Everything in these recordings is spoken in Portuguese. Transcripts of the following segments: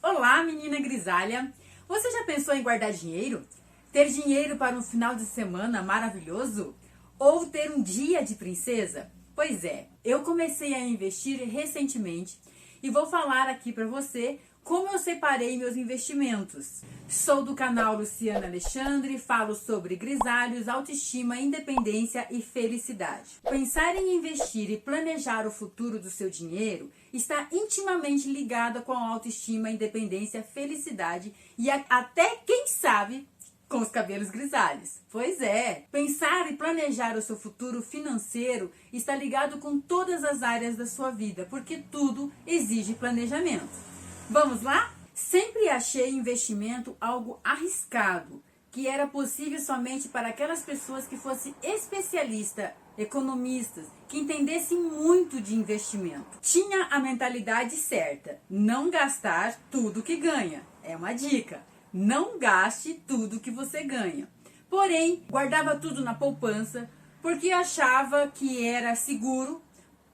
Olá, menina grisalha! Você já pensou em guardar dinheiro? Ter dinheiro para um final de semana maravilhoso? Ou ter um dia de princesa? Pois é, eu comecei a investir recentemente e vou falar aqui para você como eu separei meus investimentos. Sou do canal Luciana Alexandre, falo sobre grisalhos, autoestima, independência e felicidade. Pensar em investir e planejar o futuro do seu dinheiro está intimamente ligado com a autoestima, independência, felicidade e até, quem sabe, com os cabelos grisalhos. Pois é, pensar e planejar o seu futuro financeiro está ligado com todas as áreas da sua vida, porque tudo exige planejamento. Vamos lá? Sempre achei investimento algo arriscado, que era possível somente para aquelas pessoas que fossem especialistas, economistas, que entendessem muito de investimento. Tinha a mentalidade certa, não gastar tudo que ganha. É uma dica, não gaste tudo que você ganha. Porém, guardava tudo na poupança, porque achava que era seguro.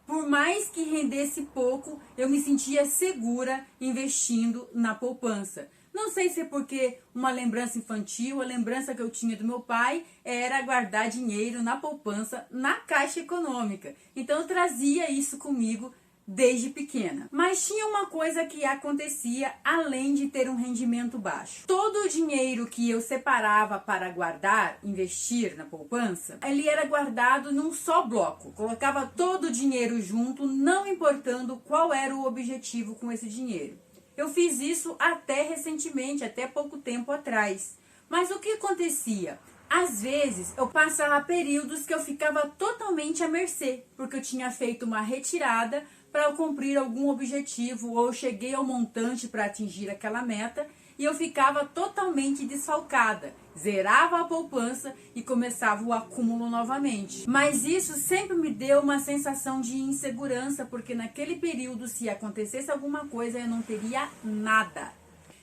Por mais que rendesse pouco, eu me sentia segura investindo na poupança. Não sei se é porque uma lembrança infantil, a lembrança que eu tinha do meu pai era guardar dinheiro na poupança, na Caixa Econômica. Então eu trazia isso comigo desde pequena. Mas tinha uma coisa que acontecia além de ter um rendimento baixo. Todo o dinheiro que eu separava para guardar, investir na poupança, ele era guardado num só bloco. Colocava todo o dinheiro junto, não importando qual era o objetivo com esse dinheiro. Eu fiz isso até recentemente, até pouco tempo atrás. Mas o que acontecia? Às vezes eu passava períodos que eu ficava totalmente à mercê, porque eu tinha feito uma retirada para eu cumprir algum objetivo, ou eu cheguei ao montante para atingir aquela meta e eu ficava totalmente desfalcada. Zerava a poupança e começava o acúmulo novamente. Mas isso sempre me deu uma sensação de insegurança, porque naquele período, se acontecesse alguma coisa, eu não teria nada.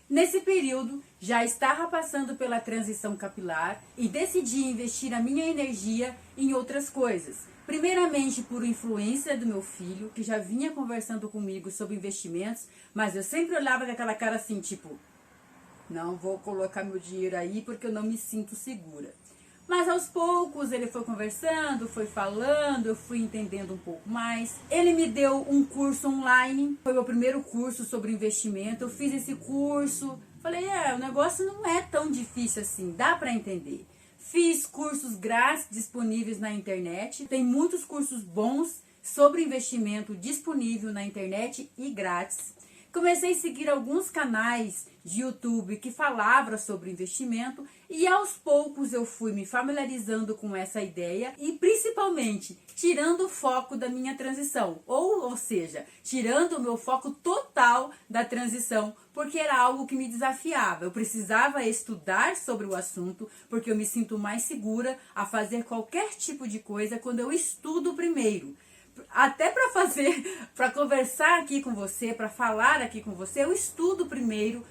Nesse período, já estava passando pela transição capilar e decidi investir a minha energia em outras coisas. Primeiramente por influência do meu filho, que já vinha conversando comigo sobre investimentos, mas eu sempre olhava com aquela cara assim, tipo, não vou colocar meu dinheiro aí porque eu não me sinto segura. Mas aos poucos ele foi conversando, foi falando, eu fui entendendo um pouco mais. Ele me deu um curso online, foi meu primeiro curso sobre investimento. Eu fiz esse curso, falei, o negócio não é tão difícil assim, dá para entender. Fiz cursos grátis disponíveis na internet, tem muitos cursos bons sobre investimento disponível na internet e grátis. Comecei a seguir alguns canais de YouTube que falavam sobre investimento e aos poucos eu fui me familiarizando com essa ideia e principalmente tirando o foco da minha transição, ou seja, tirando o meu foco total da transição, porque era algo que me desafiava. Eu precisava estudar sobre o assunto, porque eu me sinto mais segura a fazer qualquer tipo de coisa quando eu estudo primeiro. Até para conversar aqui com você, para falar aqui com você, eu estudo primeiro,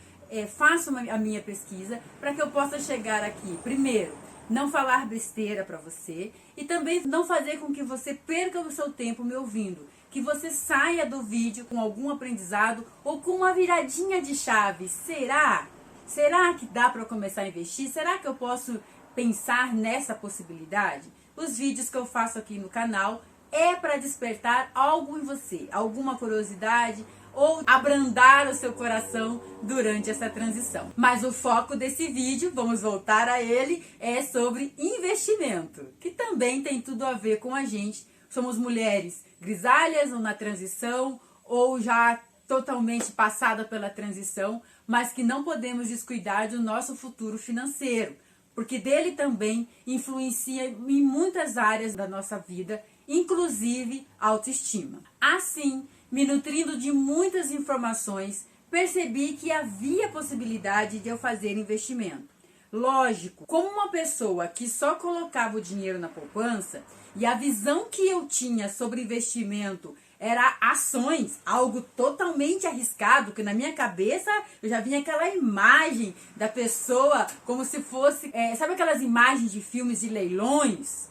faço a minha pesquisa para que eu possa chegar aqui. Primeiro, não falar besteira para você e também não fazer com que você perca o seu tempo me ouvindo. Que você saia do vídeo com algum aprendizado ou com uma viradinha de chave. Será? Será que dá para começar a investir? Será que eu posso pensar nessa possibilidade? Os vídeos que eu faço aqui no canal é para despertar algo em você, alguma curiosidade ou abrandar o seu coração durante essa transição. Mas o foco desse vídeo, vamos voltar a ele, é sobre investimento, que também tem tudo a ver com a gente. Somos mulheres grisalhas ou na transição ou já totalmente passada pela transição, mas que não podemos descuidar do nosso futuro financeiro, porque dele também influencia em muitas áreas da nossa vida, inclusive autoestima. Assim, me nutrindo de muitas informações, percebi que havia possibilidade de eu fazer investimento. Lógico, como uma pessoa que só colocava o dinheiro na poupança e a visão que eu tinha sobre investimento era ações, algo totalmente arriscado, que na minha cabeça eu já vinha aquela imagem da pessoa como se fosse, sabe aquelas imagens de filmes de leilões?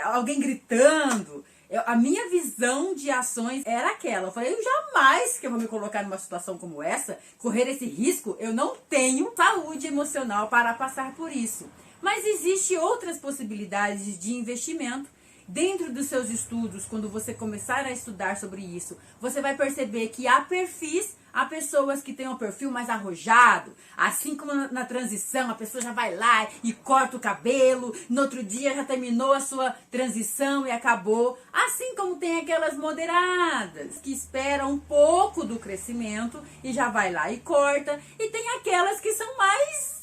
Alguém gritando, A minha visão de ações era aquela. Eu falei, eu jamais que eu vou me colocar numa situação como essa, correr esse risco, eu não tenho saúde emocional para passar por isso. Mas existem outras possibilidades de investimento. Dentro dos seus estudos, quando você começar a estudar sobre isso, você vai perceber que há perfis, há pessoas que têm um perfil mais arrojado, assim como na transição, a pessoa já vai lá e corta o cabelo, no outro dia já terminou a sua transição e acabou. Assim como tem aquelas moderadas, que esperam um pouco do crescimento e já vai lá e corta, e tem aquelas que são mais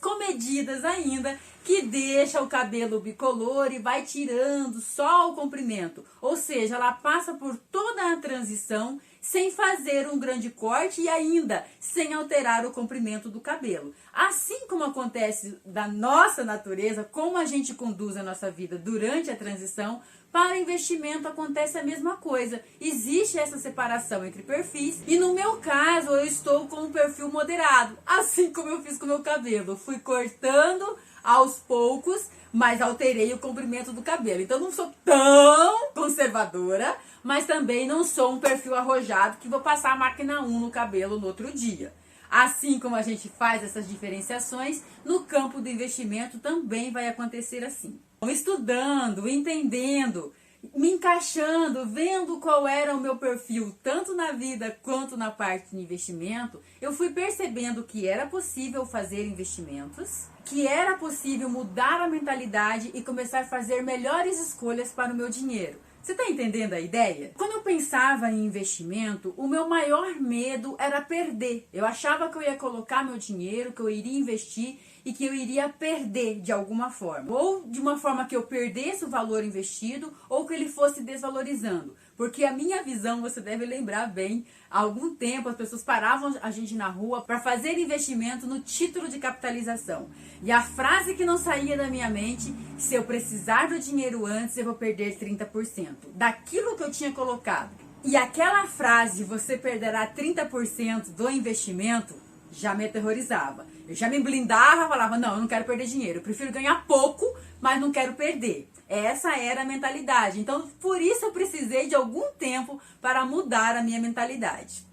comedidas ainda, que deixa o cabelo bicolor e vai tirando só o comprimento. Ou seja, ela passa por toda a transição sem fazer um grande corte e ainda sem alterar o comprimento do cabelo. Assim como acontece da nossa natureza, como a gente conduz a nossa vida durante a transição, para investimento acontece a mesma coisa. Existe essa separação entre perfis e no meu caso eu estou com um perfil moderado, assim como eu fiz com o meu cabelo. Fui cortando aos poucos, mas alterei o comprimento do cabelo. Então não sou tão conservadora, mas também não sou um perfil arrojado que vou passar a máquina 1 no cabelo no outro dia. Assim como a gente faz essas diferenciações, no campo do investimento também vai acontecer assim. Estudando, entendendo, me encaixando, vendo qual era o meu perfil, tanto na vida quanto na parte de investimento, eu fui percebendo que era possível fazer investimentos, que era possível mudar a mentalidade e começar a fazer melhores escolhas para o meu dinheiro. Você está entendendo a ideia? Quando eu pensava em investimento, o meu maior medo era perder. Eu achava que eu ia colocar meu dinheiro, que eu iria investir e que eu iria perder de alguma forma. Ou de uma forma que eu perdesse o valor investido ou que ele fosse desvalorizando. Porque a minha visão, você deve lembrar bem, há algum tempo as pessoas paravam a gente na rua para fazer investimento no título de capitalização. E a frase que não saía da minha mente, se eu precisar do dinheiro antes, eu vou perder 30% daquilo que eu tinha colocado. E aquela frase, você perderá 30% do investimento, já me aterrorizava. Eu já me blindava, falava, não, eu não quero perder dinheiro, eu prefiro ganhar pouco, mas não quero perder. Essa era a mentalidade. Então, por isso eu precisei de algum tempo para mudar a minha mentalidade.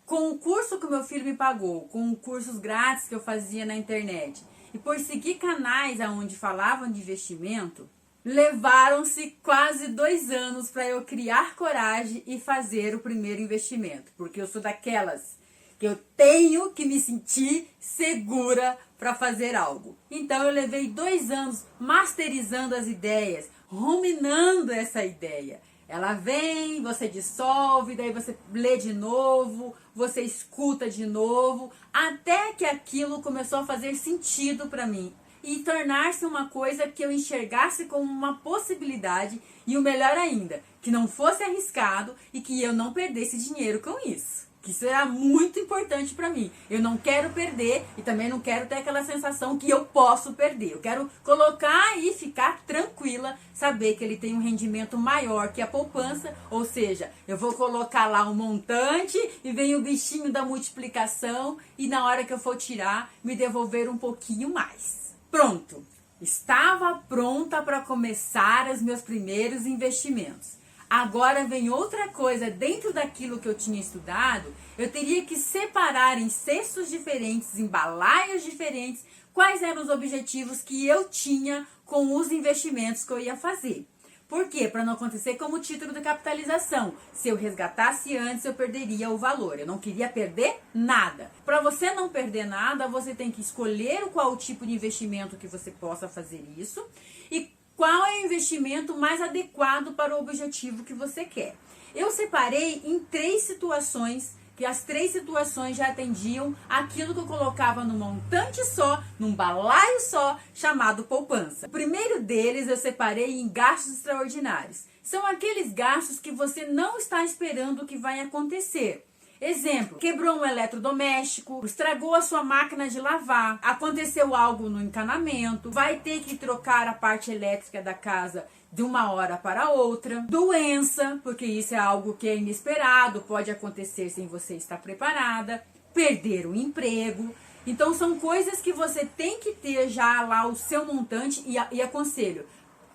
Com o curso que o meu filho me pagou, com cursos grátis que eu fazia na internet, e por seguir canais onde falavam de investimento, levaram-se quase 2 anos para eu criar coragem e fazer o primeiro investimento. Porque eu sou daquelas que eu tenho que me sentir segura para fazer algo. Então eu levei 2 anos masterizando as ideias, ruminando essa ideia. Ela vem, você dissolve, daí você lê de novo, você escuta de novo, até que aquilo começou a fazer sentido para mim e tornar-se uma coisa que eu enxergasse como uma possibilidade e o melhor ainda, que não fosse arriscado e que eu não perdesse dinheiro com isso. Que isso era muito importante para mim. Eu não quero perder e também não quero ter aquela sensação que eu posso perder. Eu quero colocar e ficar tranquila, saber que ele tem um rendimento maior que a poupança, ou seja, eu vou colocar lá um montante e vem o bichinho da multiplicação e na hora que eu for tirar, me devolver um pouquinho mais. Pronto! Estava pronta para começar os meus primeiros investimentos. Agora vem outra coisa, dentro daquilo que eu tinha estudado, eu teria que separar em cestos diferentes, em balaios diferentes, quais eram os objetivos que eu tinha com os investimentos que eu ia fazer. Por quê? Para não acontecer como o título de capitalização. Se eu resgatasse antes, eu perderia o valor. Eu não queria perder nada. Para você não perder nada, você tem que escolher qual o tipo de investimento que você possa fazer isso e qual é o investimento mais adequado para o objetivo que você quer. Eu separei em 3 situações, que as 3 situações já atendiam aquilo que eu colocava num montante só, num balaio só, chamado poupança. O primeiro deles eu separei em gastos extraordinários. São aqueles gastos que você não está esperando que vai acontecer. Exemplo, quebrou um eletrodoméstico, estragou a sua máquina de lavar, aconteceu algo no encanamento, vai ter que trocar a parte elétrica da casa de uma hora para outra, doença, porque isso é algo que é inesperado, pode acontecer sem você estar preparada, perder o emprego. Então são coisas que você tem que ter já lá o seu montante e aconselho.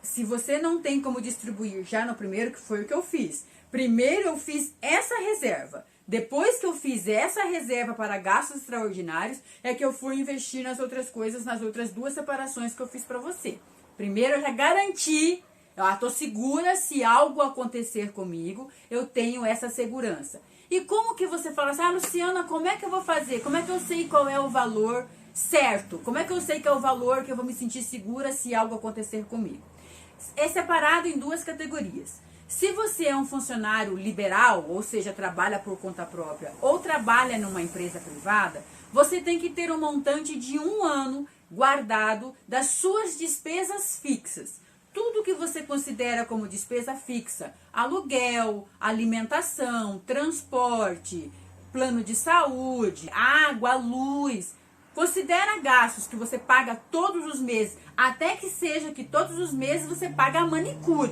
se você não tem como distribuir já no primeiro, que foi o que eu fiz. Primeiro eu fiz essa reserva. Depois que eu fiz essa reserva para gastos extraordinários, é que eu fui investir nas outras coisas, nas outras 2 separações que eu fiz para você. Primeiro eu já garanti, tô segura, se algo acontecer comigo, eu tenho essa segurança. E como que você fala assim, Luciana, como é que eu vou fazer? Como é que eu sei qual é o valor certo? Como é que eu sei que é o valor que eu vou me sentir segura se algo acontecer comigo? É separado em 2 categorias. Se você é um funcionário liberal, ou seja, trabalha por conta própria, ou trabalha numa empresa privada, você tem que ter um montante de 1 ano guardado das suas despesas fixas. Tudo que você considera como despesa fixa, aluguel, alimentação, transporte, plano de saúde, água, luz, considera gastos que você paga todos os meses, até que seja que todos os meses você paga a manicure.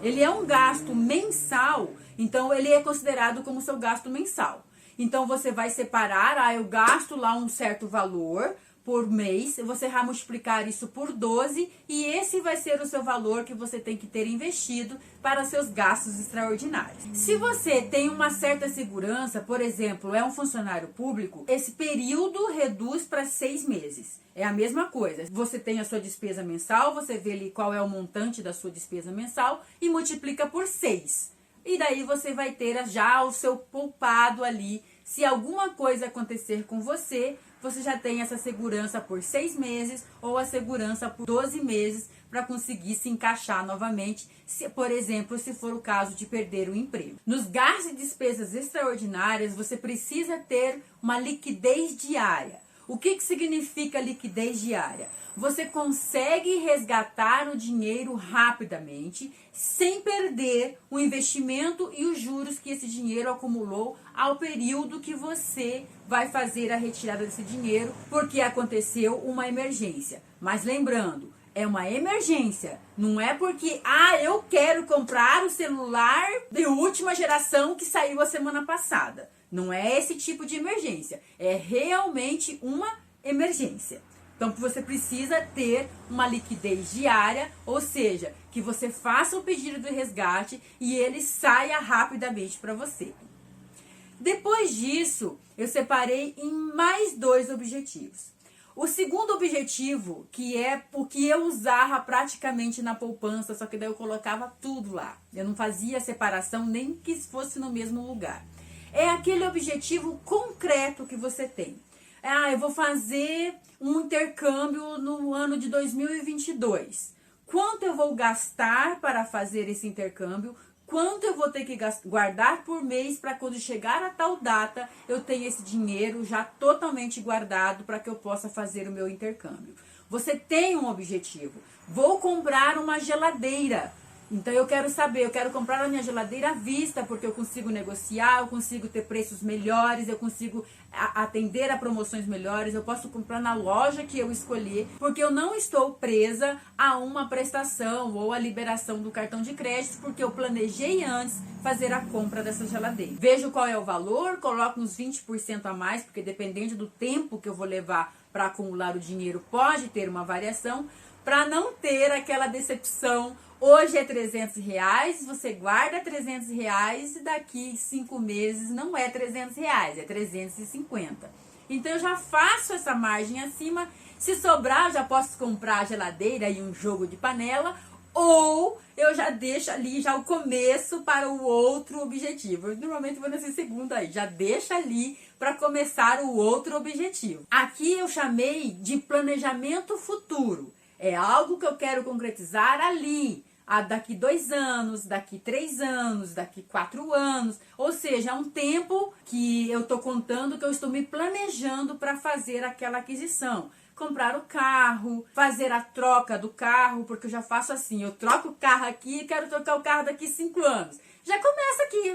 Ele é um gasto mensal, então ele é considerado como seu gasto mensal. Então você vai separar, eu gasto lá um certo valor por mês, você vai multiplicar isso por 12 e esse vai ser o seu valor que você tem que ter investido para seus gastos extraordinários. Se você tem uma certa segurança, por exemplo, é um funcionário público, esse período reduz para 6 meses. É a mesma coisa. Você tem a sua despesa mensal, você vê ali qual é o montante da sua despesa mensal e multiplica por 6. E daí você vai ter já o seu poupado ali. Se alguma coisa acontecer com você, você já tem essa segurança por 6 meses ou a segurança por 12 meses para conseguir se encaixar novamente, se, por exemplo, se for o caso de perder o emprego. Nos gastos e despesas extraordinárias, você precisa ter uma liquidez diária. O que significa liquidez diária? Você consegue resgatar o dinheiro rapidamente, sem perder o investimento e os juros que esse dinheiro acumulou ao período que você vai fazer a retirada desse dinheiro, porque aconteceu uma emergência. Mas lembrando, é uma emergência, não é porque, eu quero comprar o celular de última geração que saiu a semana passada. Não é esse tipo de emergência, é realmente uma emergência. Então você precisa ter uma liquidez diária, ou seja, que você faça o pedido de resgate e ele saia rapidamente para você. Depois disso, eu separei em mais 2 objetivos. O segundo objetivo, que é o que eu usava praticamente na poupança, só que daí eu colocava tudo lá. Eu não fazia separação nem que fosse no mesmo lugar. É aquele objetivo concreto que você tem. Eu vou fazer um intercâmbio no ano de 2022. Quanto eu vou gastar para fazer esse intercâmbio? Quanto eu vou ter que guardar por mês para quando chegar a tal data eu tenha esse dinheiro já totalmente guardado para que eu possa fazer o meu intercâmbio? Você tem um objetivo. Vou comprar uma geladeira. Então eu quero saber, eu quero comprar a minha geladeira à vista, porque eu consigo negociar, eu consigo ter preços melhores, eu consigo atender a promoções melhores, eu posso comprar na loja que eu escolher, porque eu não estou presa a uma prestação ou a liberação do cartão de crédito, porque eu planejei antes fazer a compra dessa geladeira. Vejo qual é o valor, coloco uns 20% a mais, porque dependendo do tempo que eu vou levar para acumular o dinheiro, pode ter uma variação, para não ter aquela decepção. Hoje é R$300, você guarda R$300 e daqui 5 meses não é R$300, é 350. Então eu já faço essa margem acima. Se sobrar, eu já posso comprar a geladeira e um jogo de panela, ou eu já deixo ali já o começo para o outro objetivo. Eu normalmente vou nesse segundo aí, já deixa ali para começar o outro objetivo. Aqui eu chamei de planejamento futuro. É algo que eu quero concretizar ali, daqui 2 anos, daqui 3 anos, daqui 4 anos. Ou seja, é um tempo que eu estou contando, que eu estou me planejando para fazer aquela aquisição. Comprar o carro, fazer a troca do carro, porque eu já faço assim, eu troco o carro aqui e quero trocar o carro daqui 5 anos. Já começa aqui,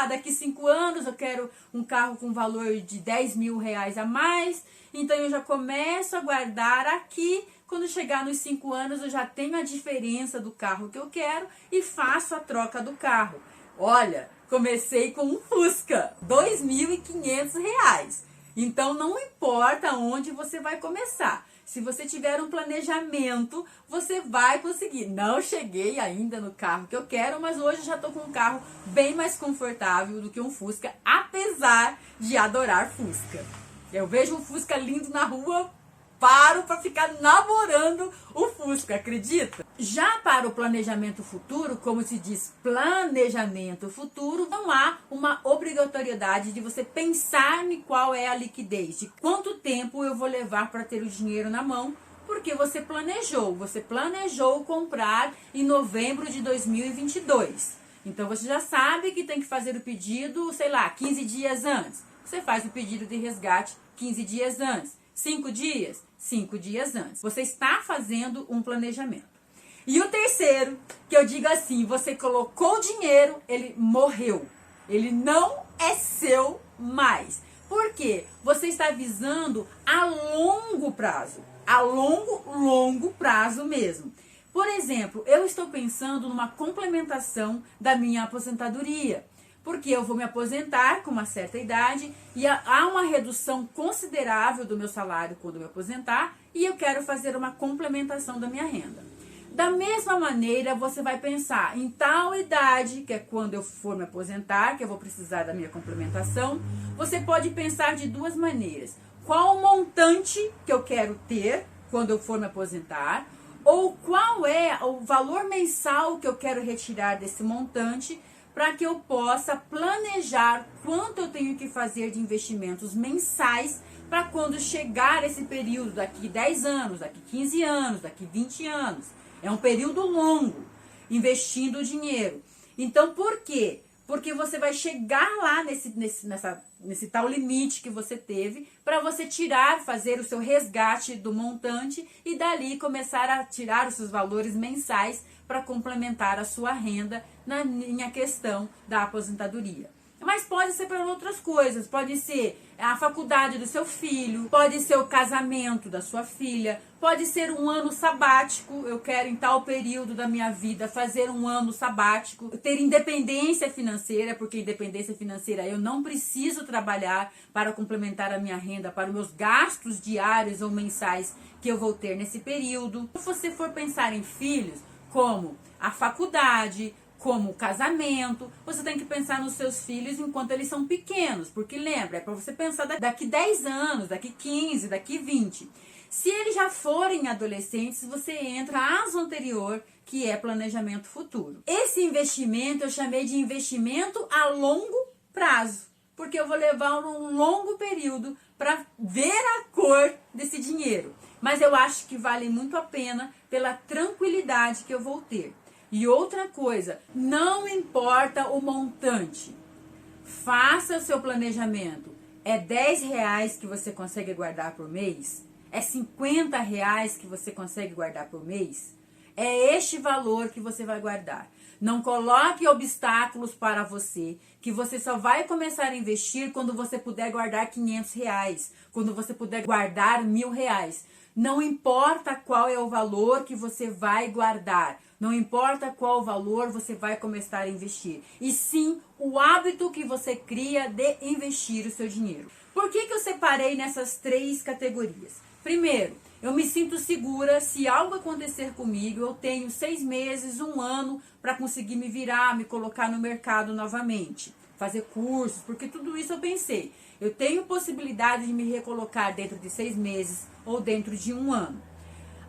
daqui 5 anos eu quero um carro com valor de R$10.000 a mais, então eu já começo a guardar aqui. Quando chegar nos 5 anos, eu já tenho a diferença do carro que eu quero e faço a troca do carro. Olha, comecei com um Fusca, R$2.500. Então, não importa onde você vai começar. Se você tiver um planejamento, você vai conseguir. Não cheguei ainda no carro que eu quero, mas hoje já tô com um carro bem mais confortável do que um Fusca, apesar de adorar Fusca. Eu vejo um Fusca lindo na rua, paro para ficar namorando o Fusca, acredita? Já para o planejamento futuro, como se diz planejamento futuro, não há uma obrigatoriedade de você pensar em qual é a liquidez, de quanto tempo eu vou levar para ter o dinheiro na mão, porque você planejou comprar em novembro de 2022. Então você já sabe que tem que fazer o pedido, sei lá, 15 dias antes. Você faz o pedido de resgate 15 dias antes. 5 dias? 5 dias antes. Você está fazendo um planejamento. E o terceiro, que eu digo assim, você colocou o dinheiro, ele morreu. Ele não é seu mais. Por quê? Você está visando a longo prazo. A longo prazo mesmo. Por exemplo, eu estou pensando numa complementação da minha aposentadoria. Porque eu vou me aposentar com uma certa idade e há uma redução considerável do meu salário quando eu me aposentar e eu quero fazer uma complementação da minha renda. Da mesma maneira, você vai pensar em tal idade, que é quando eu for me aposentar, que eu vou precisar da minha complementação. Você pode pensar de duas maneiras. Qual o montante que eu quero ter quando eu for me aposentar? Ou qual é o valor mensal que eu quero retirar desse montante para que eu possa planejar quanto eu tenho que fazer de investimentos mensais para quando chegar esse período, daqui 10 anos, daqui 15 anos, daqui 20 anos. É um período longo, investindo o dinheiro. Então, por quê? Porque você vai chegar lá nesse tal limite que você teve para você fazer o seu resgate do montante e dali começar a tirar os seus valores mensais para complementar a sua renda na minha questão da aposentadoria. Mas pode ser para outras coisas, pode ser a faculdade do seu filho, pode ser o casamento da sua filha, pode ser um ano sabático, eu quero em tal período da minha vida fazer um ano sabático, ter independência financeira, porque independência financeira eu não preciso trabalhar para complementar a minha renda, para os meus gastos diários ou mensais que eu vou ter nesse período. Se você for pensar em filhos, como a faculdade, como o casamento, você tem que pensar nos seus filhos enquanto eles são pequenos, porque lembra, é para você pensar daqui 10 anos, daqui 15, daqui 20. Se eles já forem adolescentes, você entra no caso anterior, que é planejamento futuro. Esse investimento eu chamei de investimento a longo prazo, porque eu vou levar um longo período para ver a cor desse dinheiro. Mas eu acho que vale muito a pena pela tranquilidade que eu vou ter. E outra coisa, não importa o montante, faça o seu planejamento. É R$10 que você consegue guardar por mês? É R$50 que você consegue guardar por mês? É este valor que você vai guardar. Não coloque obstáculos para você, que você só vai começar a investir quando você puder guardar R$500, quando você puder guardar R$1.000. Não importa qual é o valor que você vai guardar, não importa qual valor você vai começar a investir, e sim o hábito que você cria de investir o seu dinheiro. Por que eu separei nessas 3 categorias? Primeiro, eu me sinto segura, se algo acontecer comigo, eu tenho 6 meses, 1 ano para conseguir me virar, me colocar no mercado novamente, fazer cursos, porque tudo isso eu pensei. Eu tenho possibilidade de me recolocar dentro de 6 meses ou dentro de 1 ano.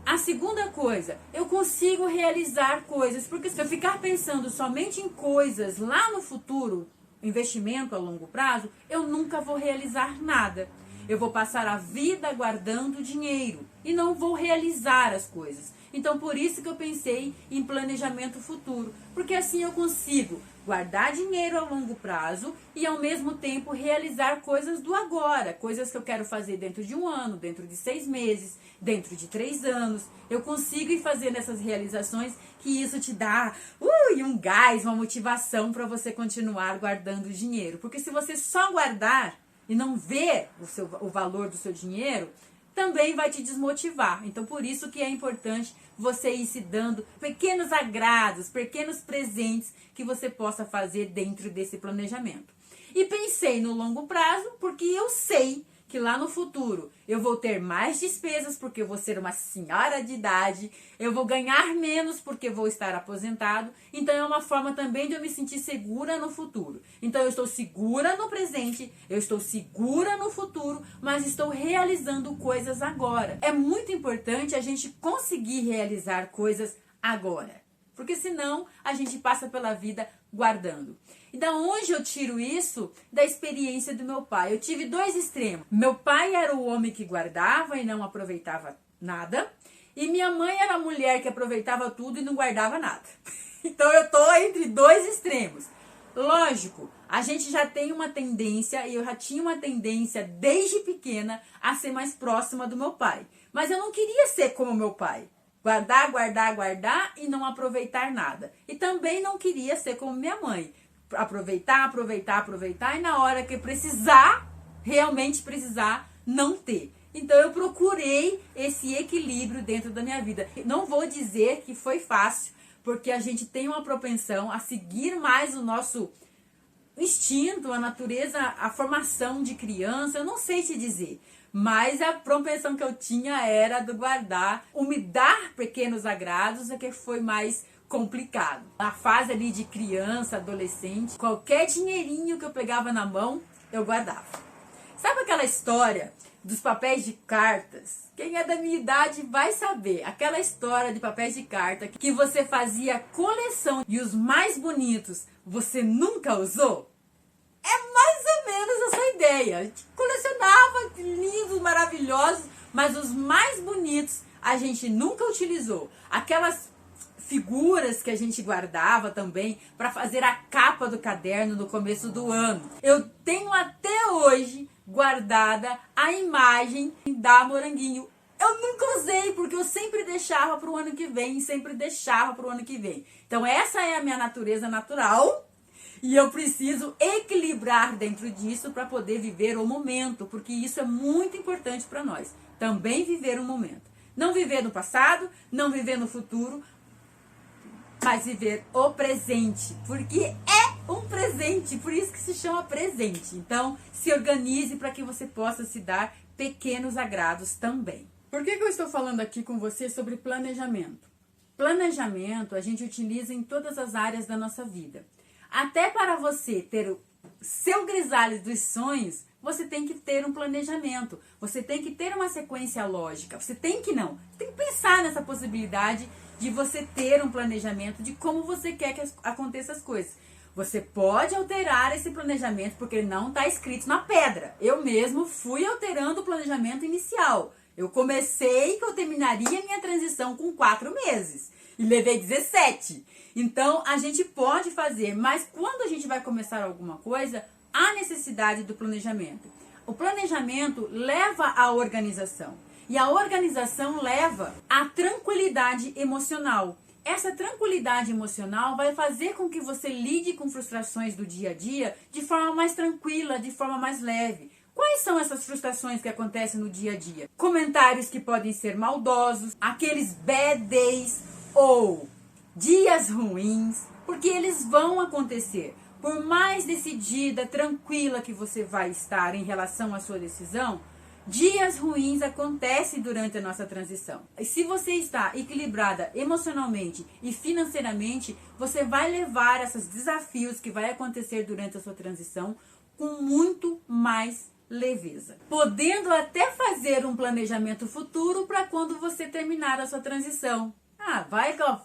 A segunda coisa, eu consigo realizar coisas, porque se eu ficar pensando somente em coisas lá no futuro, investimento a longo prazo, eu nunca vou realizar nada. Eu vou passar a vida guardando dinheiro e não vou realizar as coisas. Então, por isso que eu pensei em planejamento futuro, porque assim eu consigo guardar dinheiro a longo prazo e, ao mesmo tempo, realizar coisas do agora, coisas que eu quero fazer dentro de 1 ano, dentro de 6 meses, dentro de 3 anos. Eu consigo ir fazendo essas realizações, que isso te dá um gás, uma motivação para você continuar guardando dinheiro. Porque se você só guardar e não ver o valor do seu dinheiro, também vai te desmotivar. Então, por isso que é importante você ir se dando pequenos agrados, pequenos presentes que você possa fazer dentro desse planejamento. E pensei no longo prazo, porque eu sei que lá no futuro eu vou ter mais despesas porque eu vou ser uma senhora de idade, eu vou ganhar menos porque vou estar aposentado. Então é uma forma também de eu me sentir segura no futuro. Então eu estou segura no presente, eu estou segura no futuro, mas estou realizando coisas agora. É muito importante a gente conseguir realizar coisas agora, porque senão a gente passa pela vida guardando. E da onde eu tiro isso? Da experiência do meu pai. Eu tive dois extremos. Meu pai era o homem que guardava e não aproveitava nada. E minha mãe era a mulher que aproveitava tudo e não guardava nada. Então eu tô entre dois extremos. Lógico, a gente já tem uma tendência, e eu já tinha uma tendência desde pequena a ser mais próxima do meu pai. Mas eu não queria ser como meu pai. Guardar, guardar, guardar e não aproveitar nada. E também não queria ser como minha mãe. Aproveitar, aproveitar, aproveitar e na hora que precisar, realmente precisar, não ter. Então eu procurei esse equilíbrio dentro da minha vida. Não vou dizer que foi fácil, porque a gente tem uma propensão a seguir mais o nosso instinto, a natureza, a formação de criança, eu não sei te dizer. Mas a propensão que eu tinha era do guardar, o me dar pequenos agrados é que foi mais complicado. Na fase ali de criança, adolescente, qualquer dinheirinho que eu pegava na mão, eu guardava. Sabe aquela história dos papéis de cartas? Quem é da minha idade vai saber. Aquela história de papéis de carta que você fazia coleção e os mais bonitos você nunca usou? É mais ou menos essa ideia. A gente colecionava lindos, maravilhosos, mas os mais bonitos a gente nunca utilizou. Aquelas figuras que a gente guardava também para fazer a capa do caderno no começo do ano. Eu tenho até hoje guardada a imagem da Moranguinho. Eu nunca usei, porque eu sempre deixava para o ano que vem, Então essa é a minha natureza natural. E eu preciso equilibrar dentro disso para poder viver o momento, porque isso é muito importante para nós. Também viver o momento. Não viver no passado, não viver no futuro, mas viver o presente, porque é um presente, por isso que se chama presente. Então, se organize para que você possa se dar pequenos agrados também. Por que eu estou falando aqui com você sobre planejamento? Planejamento a gente utiliza em todas as áreas da nossa vida. Até para você ter o seu grisalho dos sonhos, você tem que ter um planejamento. Você tem que ter uma sequência lógica. Você tem que pensar nessa possibilidade de você ter um planejamento de como você quer que aconteça as coisas. Você pode alterar esse planejamento porque ele não está escrito na pedra. Eu mesmo fui alterando o planejamento inicial. Eu comecei que eu terminaria minha transição com 4 meses. E levei 17. Então, a gente pode fazer, mas quando a gente vai começar alguma coisa, há necessidade do planejamento. O planejamento leva à organização. E a organização leva à tranquilidade emocional. Essa tranquilidade emocional vai fazer com que você lide com frustrações do dia a dia de forma mais tranquila, de forma mais leve. Quais são essas frustrações que acontecem no dia a dia? Comentários que podem ser maldosos, aqueles bad days ou dias ruins, porque eles vão acontecer. Por mais decidida, tranquila que você vai estar em relação à sua decisão, dias ruins acontecem durante a nossa transição. E se você está equilibrada emocionalmente e financeiramente, você vai levar esses desafios que vai acontecer durante a sua transição com muito mais leveza. Podendo até fazer um planejamento futuro para quando você terminar a sua transição.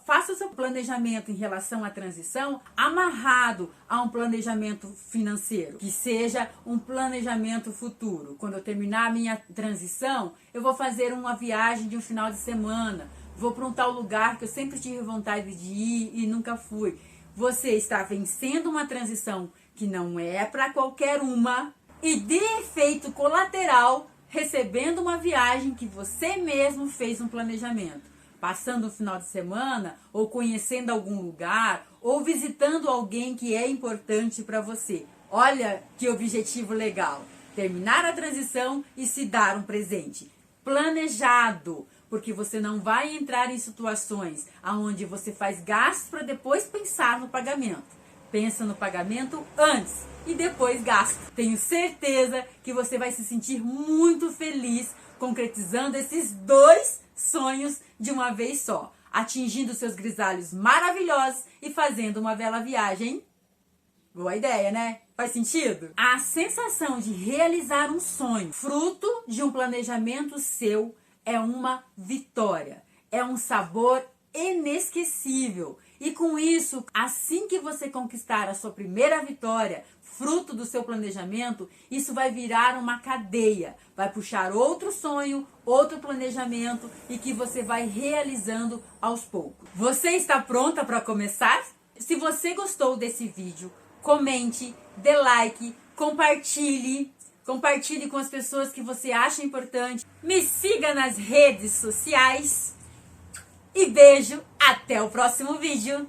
Faça o seu planejamento em relação à transição amarrado a um planejamento financeiro, que seja um planejamento futuro. Quando eu terminar a minha transição, eu vou fazer uma viagem de um final de semana, vou para um tal lugar que eu sempre tive vontade de ir e nunca fui. Você está vencendo uma transição que não é para qualquer uma e de efeito colateral recebendo uma viagem que você mesmo fez um planejamento. Passando um final de semana, ou conhecendo algum lugar, ou visitando alguém que é importante para você. Olha que objetivo legal. Terminar a transição e se dar um presente. Planejado, porque você não vai entrar em situações onde você faz gastos para depois pensar no pagamento. Pensa no pagamento antes e depois gasta. Tenho certeza que você vai se sentir muito feliz concretizando esses 2 sonhos de uma vez só, atingindo seus grisalhos maravilhosos e fazendo uma bela viagem. Boa ideia, né? Faz sentido? A sensação de realizar um sonho, fruto de um planejamento seu, é uma vitória. É um sabor inesquecível. E com isso, assim que você conquistar a sua primeira vitória, fruto do seu planejamento, isso vai virar uma cadeia. Vai puxar outro sonho, outro planejamento e que você vai realizando aos poucos. Você está pronta para começar? Se você gostou desse vídeo, comente, dê like, compartilhe com as pessoas que você acha importante. Me siga nas redes sociais. E beijo, até o próximo vídeo.